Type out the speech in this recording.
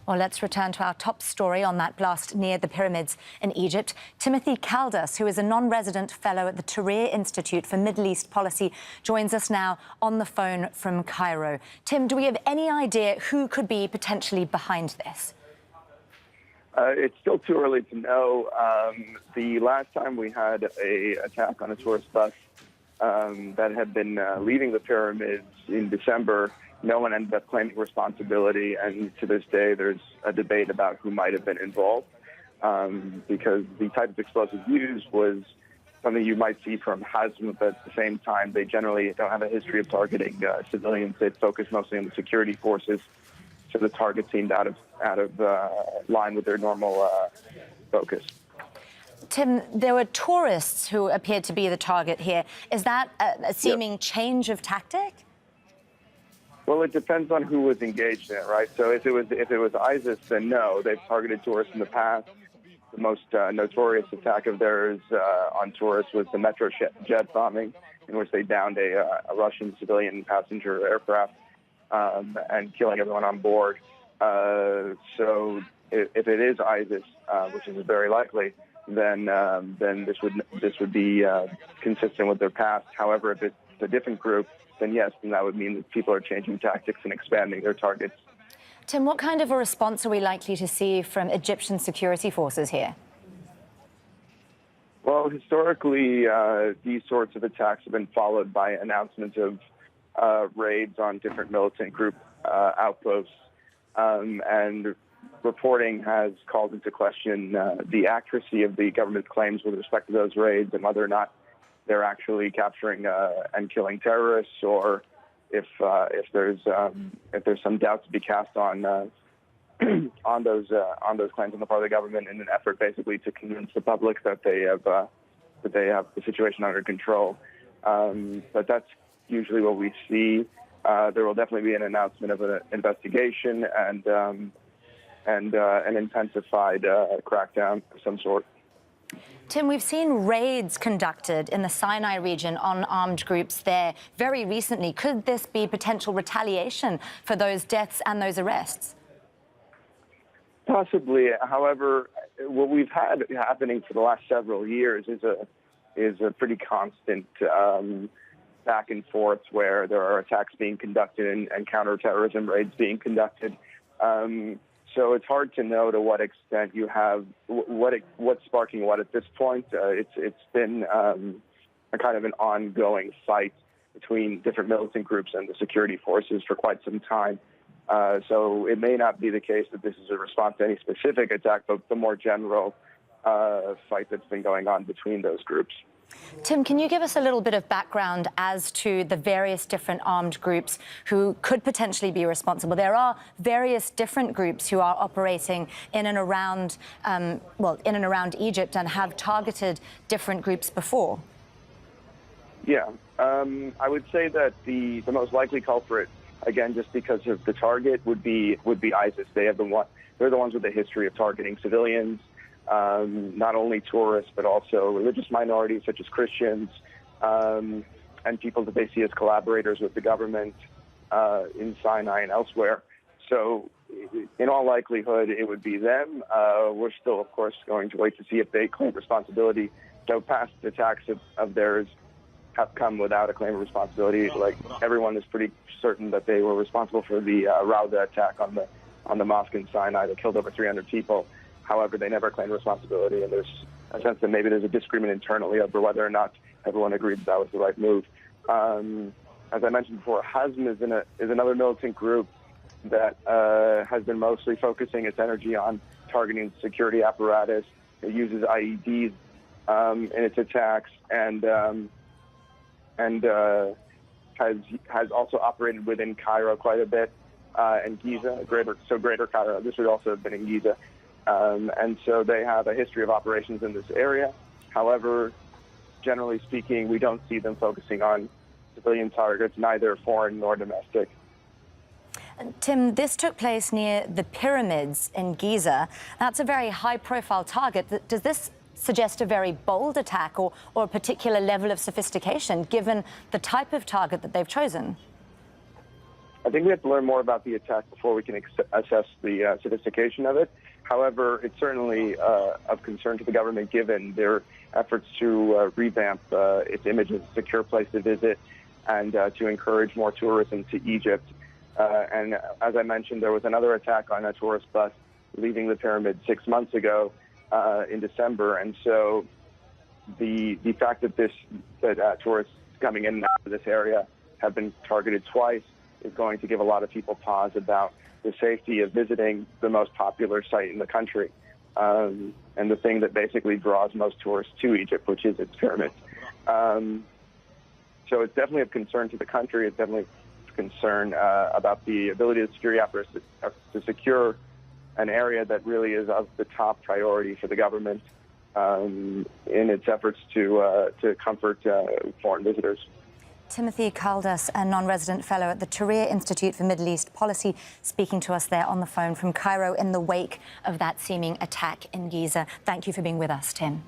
Well, let's return to our top story on that blast near the pyramids in Egypt. Timothy Caldas, who is a non-resident fellow at the Tahrir Institute for Middle East Policy, joins us now on the phone from Cairo. Tim, do we have any idea who could be potentially behind this? It's still too early to know. The last time we had an attack on a tourist bus that had been leaving the pyramids in December, no one ended up claiming responsibility, and to this day there's a debate about who might have been involved, because the type of explosive used was something you might see from Hazm, but at the same time they generally don't have a history of targeting civilians. They focus mostly on the security forces, so the target seemed out of line with their normal focus. Tim, there were tourists who appeared to be the target here. Is that a seeming change of tactic? Well, it depends on who was engaged in it, right? So if it was ISIS, then no. They've targeted tourists in the past. The most notorious attack of theirs on tourists was the Metro jet bombing, in which they downed a Russian civilian passenger aircraft and killing everyone on board. So if it is ISIS, which is very likely, then this would be consistent with their past. However, if it's a different group, then yes, then that would mean that people are changing tactics and expanding their targets. Tim, what kind of a response are we likely to see from Egyptian security forces here? Well, historically, these sorts of attacks have been followed by announcements of raids on different militant group outposts, and reporting has called into question the accuracy of the government's claims with respect to those raids and whether or not they're actually capturing and killing terrorists, or if there's some doubt to be cast on on those claims on the part of the government in an effort basically to convince the public that they have the situation under control. But that's usually what we see. There will definitely be an announcement of an investigation and an intensified crackdown of some sort. Tim, we've seen raids conducted in the Sinai region on armed groups there very recently. Could this be potential retaliation for those deaths and those arrests? Possibly. However, what we've had happening for the last several years is a pretty constant back and forth where there are attacks being conducted and counterterrorism raids being conducted. So it's hard to know to what extent you have what's sparking what at this point. It's been a kind of an ongoing fight between different militant groups and the security forces for quite some time. So it may not be the case that this is a response to any specific attack, but the more general fight that's been going on between those groups. Tim, can you give us a little bit of background as to the various different armed groups who could potentially be responsible? There are various different groups who are operating in and around, Egypt and have targeted different groups before. Yeah, I would say that the most likely culprit, again, just because of the target, would be ISIS. They're the ones with a history of targeting civilians. Not only tourists, but also religious minorities such as Christians, and people that they see as collaborators with the government in Sinai and elsewhere. So in all likelihood, it would be them. We're still, of course, going to wait to see if they claim responsibility. So past attacks of theirs have come without a claim of responsibility. Like, everyone is pretty certain that they were responsible for the Rauda attack on the mosque in Sinai that killed over 300 people. However, they never claimed responsibility, and there's a sense that maybe there's a disagreement internally over whether or not everyone agreed that was the right move. As I mentioned before, Hazm is another militant group that has been mostly focusing its energy on targeting the security apparatus. It uses IEDs in its attacks, and has also operated within Cairo quite a bit, and Giza, Greater Cairo. This would also have been in Giza. And so they have a history of operations in this area. However, generally speaking, we don't see them focusing on civilian targets, neither foreign nor domestic. Tim, this took place near the pyramids in Giza. That's a very high-profile target. Does this suggest a very bold attack or a particular level of sophistication, given the type of target that they've chosen? I think we have to learn more about the attack before we can assess the sophistication of it. However, it's certainly of concern to the government given their efforts to revamp its image as a secure place to visit and to encourage more tourism to Egypt. And as I mentioned, there was another attack on a tourist bus leaving the pyramid 6 months ago in December. And so the fact that tourists coming in and out of this area have been targeted twice is going to give a lot of people pause about the safety of visiting the most popular site in the country, and the thing that basically draws most tourists to Egypt, which is its pyramids. So it's definitely of concern to the country. It's definitely of concern about the ability of the security apparatus to secure an area that really is of the top priority for the government in its efforts to comfort foreign visitors. Timothy Caldas, a non-resident fellow at the Tahrir Institute for Middle East Policy, speaking to us there on the phone from Cairo in the wake of that seeming attack in Giza. Thank you for being with us, Tim.